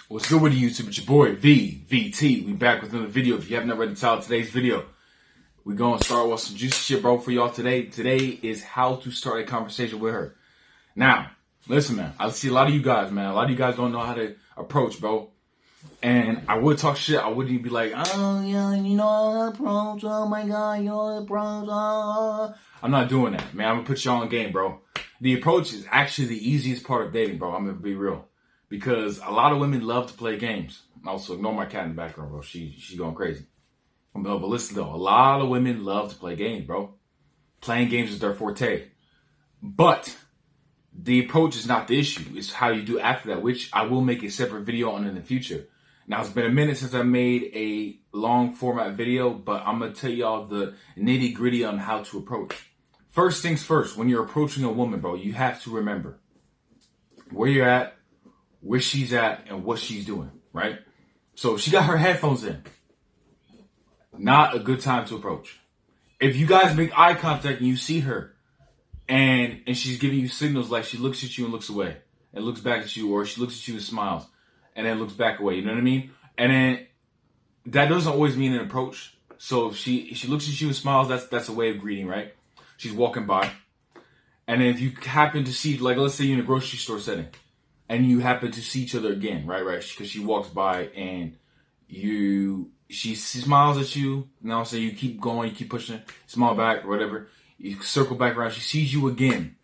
What's good with you, YouTube? It's your boy VVT. We back with another video. If you haven't already titled today's video, we're gonna start with some juicy shit, bro, for y'all today. Today is how to start a conversation with her. Now, listen, man. I see a lot of you guys, man. A lot of you guys don't know how to approach, bro. And I would talk shit. I wouldn't even be like, oh yeah, you know, approach. Oh my god, you approach. I'm not doing that, man. I'm gonna put y'all on game, bro. The approach is actually the easiest part of dating, bro. I'm gonna be real. Because a lot of women love to play games. Also, ignore my cat in the background, bro. She's going crazy. But listen, though. A lot of women love to play games, bro. Playing games is their forte. But the approach is not the issue. It's how you do after that, which I will make a separate video on in the future. Now, it's been a minute since I made a long format video, but I'm going to tell y'all the nitty gritty on how to approach. First things first, when you're approaching a woman, bro, you have to remember where you're at, where she's at, and what she's doing, right? So if she got her headphones in, not a good time to approach. If you guys make eye contact and you see her and she's giving you signals like she looks at you and looks away and looks back at you, or she looks at you and smiles and then looks back away, you know what I mean? And then that doesn't always mean an approach. So if she looks at you and smiles, that's a way of greeting, right? She's walking by. And then if you happen to see, like, let's say you're in a grocery store setting, and you happen to see each other again, right? Because she walks by and she smiles at you. Now, say you keep going, you keep pushing, smile back or whatever. You circle back around. She sees you again,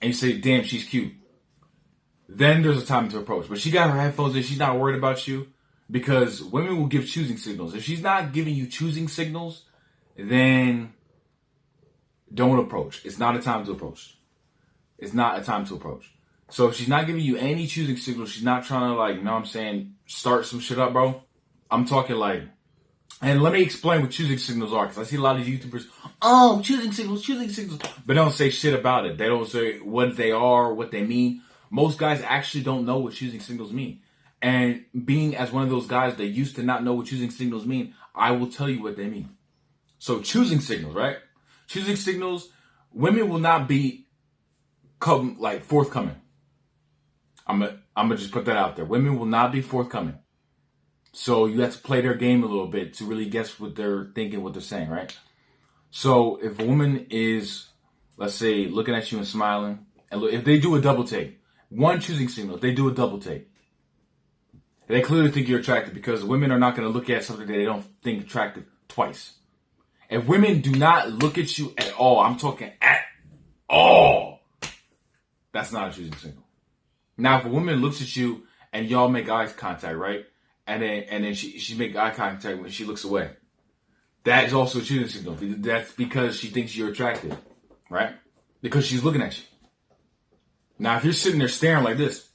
and you say, "Damn, she's cute." Then there's a time to approach. But she got her headphones in. She's not worried about you, because women will give choosing signals. If she's not giving you choosing signals, then don't approach. It's not a time to approach. It's not a time to approach. So if she's not giving you any choosing signals, she's not trying to, like, you know what I'm saying, start some shit up, bro. I'm talking like, and let me explain what choosing signals are, because I see a lot of YouTubers, oh, choosing signals, but don't say shit about it. They don't say what they are, what they mean. Most guys actually don't know what choosing signals mean. And being as one of those guys that used to not know what choosing signals mean, I will tell you what they mean. So choosing signals, right? Choosing signals, women will not be forthcoming. I'm gonna just put that out there. Women will not be forthcoming. So you have to play their game a little bit to really guess what they're thinking, what they're saying, right? So if a woman is, let's say, looking at you and smiling, and if they do a double take, one choosing signal, if they do a double take, they clearly think you're attractive, because women are not going to look at something that they don't think attractive twice. If women do not look at you at all, I'm talking at all, that's not a choosing signal. Now, if a woman looks at you and y'all make eye contact, right? And then she make eye contact when she looks away, that is also a choosing signal. That's because she thinks you're attractive, right? Because she's looking at you. Now, if you're sitting there staring like this,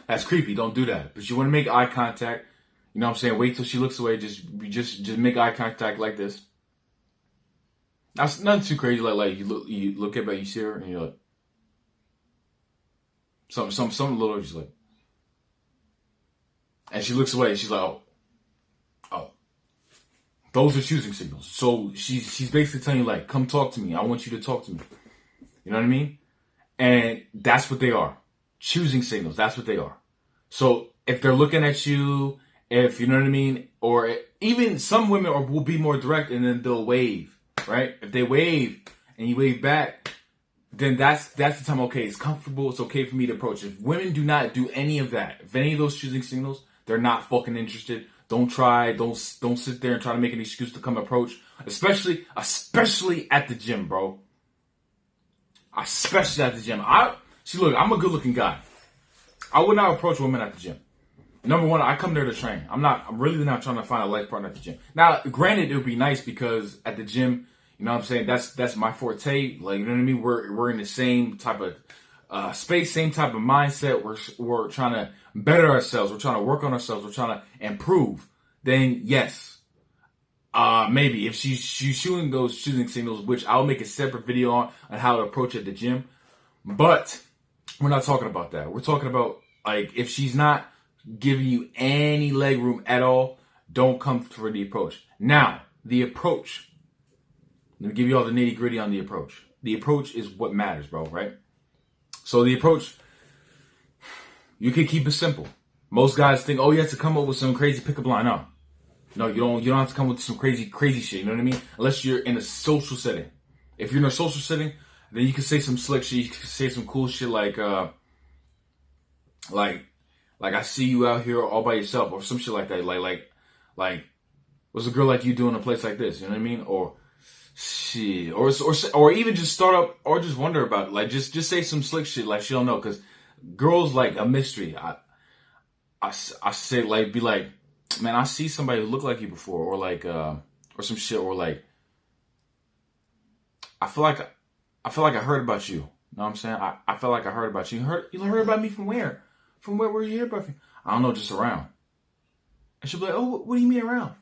that's creepy. Don't do that. But you want to make eye contact. You know what I'm saying? Wait till she looks away. Just make eye contact like this. That's nothing too crazy. Like you look at her, you see her, and you're like, something little, just like, and she looks away and she's like, oh. Those are choosing signals. So she's basically telling you, like, come talk to me. I want you to talk to me. You know what I mean? And that's what they are. Choosing signals. That's what they are. So if they're looking at you, if you know what I mean, or even some women will be more direct and then they'll wave, right? If they wave and you wave back, then that's the time, okay, it's comfortable, it's okay for me to approach. If women do not do any of that, if any of those choosing signals, they're not fucking interested. Don't sit there and try to make an excuse to come approach. Especially at the gym, bro. Especially at the gym. Look, I'm a good looking guy. I would not approach women at the gym. Number one, I come there to train. I'm really not trying to find a life partner at the gym. Now, granted, it would be nice, because at the gym, you know what I'm saying, that's my forte. Like, you know what I mean? We're in the same type of space, same type of mindset. We're trying to better ourselves. We're trying to work on ourselves. We're trying to improve. Then yes, maybe if she's shooting those choosing signals, which I'll make a separate video on how to approach at the gym. But we're not talking about that. We're talking about, like, if she's not giving you any leg room at all, don't come for the approach. Now, the approach. Let me give you all the nitty gritty on the approach. The approach is what matters, bro, right? So the approach, You can keep it simple. Most guys think, oh, you have to come up with some crazy pickup line. No, you don't have to come with some crazy shit. You know what I mean? Unless you're in a social setting. If you're in a social setting, then you can say some slick shit. You can say some cool shit like I see you out here all by yourself, or some shit like that. Like what's a girl like you do in a place like this? You know what I mean? Or shit, or even just start up, or just wonder about it. Like just say some slick shit like she don't know, because girls like a mystery. I say, like, be like, man, I see somebody who looked like you before, or like or some shit, or like I feel like I heard about you. You know what I'm saying? I feel like I heard about you. You heard about me from where? From where were you here about me? I don't know, just around. And she'll be like, oh, what do you mean around?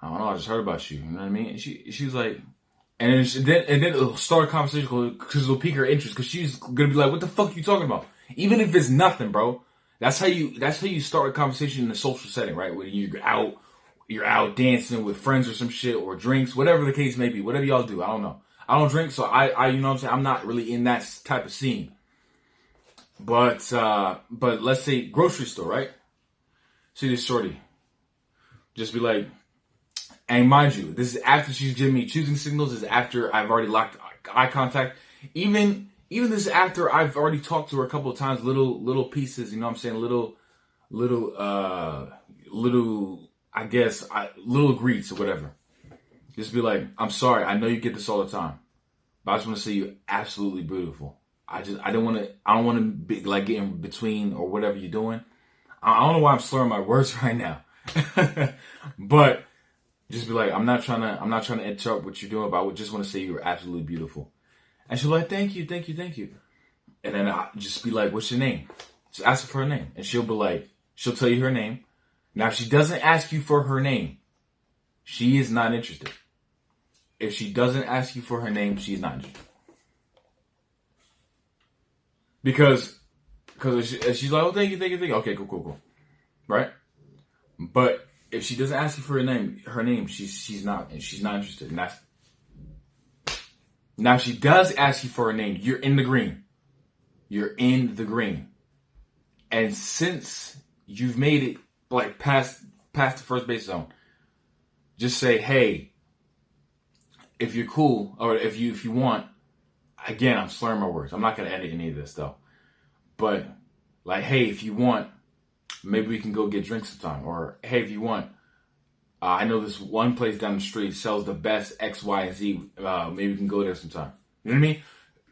I don't know, I just heard about you. You know what I mean? And she's like, and then it'll start a conversation because it'll pique her interest, because she's gonna be like, what the fuck are you talking about? Even if it's nothing, bro. That's how you start a conversation in a social setting, right? When you're out dancing with friends or some shit, or drinks, whatever the case may be, whatever y'all do. I don't know. I don't drink, so I you know what I'm saying? I'm not really in that type of scene. But let's say grocery store, right? See this shorty. Just be like, and mind you, this is after she's giving me choosing signals. This is after I've already locked eye contact. Even this is after I've already talked to her a couple of times, little pieces, you know what I'm saying? Little, I guess, little greets or whatever. Just be like, I'm sorry, I know you get this all the time, but I just want to say you're absolutely beautiful. I don't want to be like get in between or whatever you're doing. I don't know why I'm slurring my words right now, but just be like, I'm not trying to interrupt what you're doing, but I would just want to say you're absolutely beautiful. And she'll be like, thank you. And then I just be like, what's your name? Just ask her for her name. And she'll be like, she'll tell you her name. Now, if she doesn't ask you for her name, she is not interested. If she doesn't ask you for her name, she's not interested. Because she's like, oh, thank you. Okay, cool. Right? But if she doesn't ask you for her name, she's not interested. And that's, now, if she does ask you for her name, you're in the green. And since you've made it like past the first base zone, just say, hey, if you're cool, or if you want, again, I'm slurring my words. I'm not going to edit any of this though. But like, hey, if you want, maybe we can go get drinks sometime. Or hey, if you want, I know this one place down the street sells the best X, Y, and Z. Maybe we can go there sometime. You know what I mean?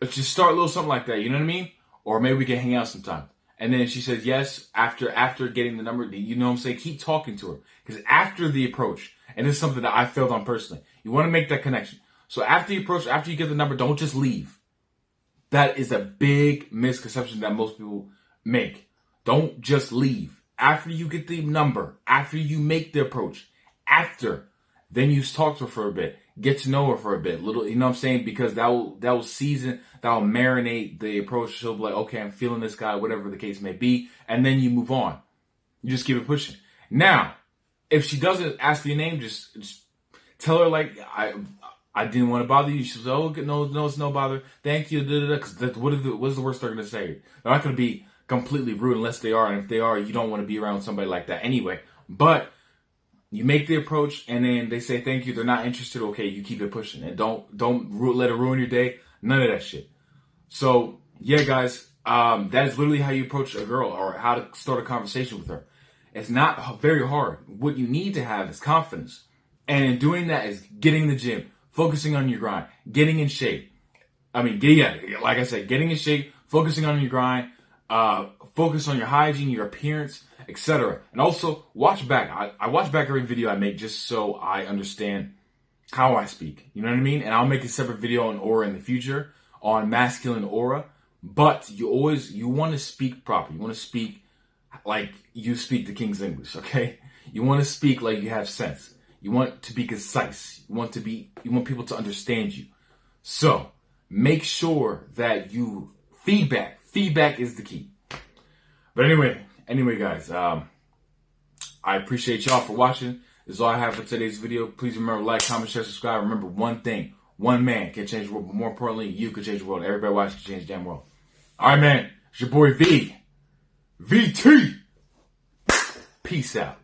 Let's just start a little something like that. You know what I mean? Or maybe we can hang out sometime. And then she says yes after getting the number. You know what I'm saying? Keep talking to her. Because after the approach, and this is something that I failed on personally, you want to make that connection. So after you approach, after you get the number, don't just leave. That is a big misconception that most people make. Don't just leave. After you get the number, after you make the approach, then you talk to her for a bit, get to know her for a bit, little, you know what I'm saying? Because that will season, that will marinate the approach. She'll be like, okay, I'm feeling this guy, whatever the case may be. And then you move on. You just keep it pushing. Now, if she doesn't ask for your name, just tell her like, I didn't want to bother you. She's like, oh, no, it's no bother. Thank you. Because what's the worst they're going to say? They're not going to be completely rude unless they are. And if they are, you don't want to be around somebody like that anyway. But you make the approach, and then they say thank you. They're not interested. Okay, you keep it pushing, and don't let it ruin your day. None of that shit. So yeah, guys, that is literally how you approach a girl, or how to start a conversation with her. It's not very hard. What you need to have is confidence, and in doing that is getting in the gym, focusing on your grind, getting in shape. I mean, like I said, getting in shape, focusing on your grind, focus on your hygiene, your appearance, etc. And also watch back. I watch back every video I make just so I understand how I speak. You know what I mean? And I'll make a separate video on aura in the future, on masculine aura. But you want to speak proper. You want to speak like you speak the King's English, okay? You want to speak like you have sense. You want to be concise. You want people to understand you. So make sure that you feedback. Feedback is the key. But anyway, guys, I appreciate y'all for watching. This is all I have for today's video. Please remember, like, comment, share, subscribe. Remember one thing. One man can change the world, but more importantly, you can change the world. Everybody watching can change the damn world. All right, man. It's your boy V. VT. Peace out.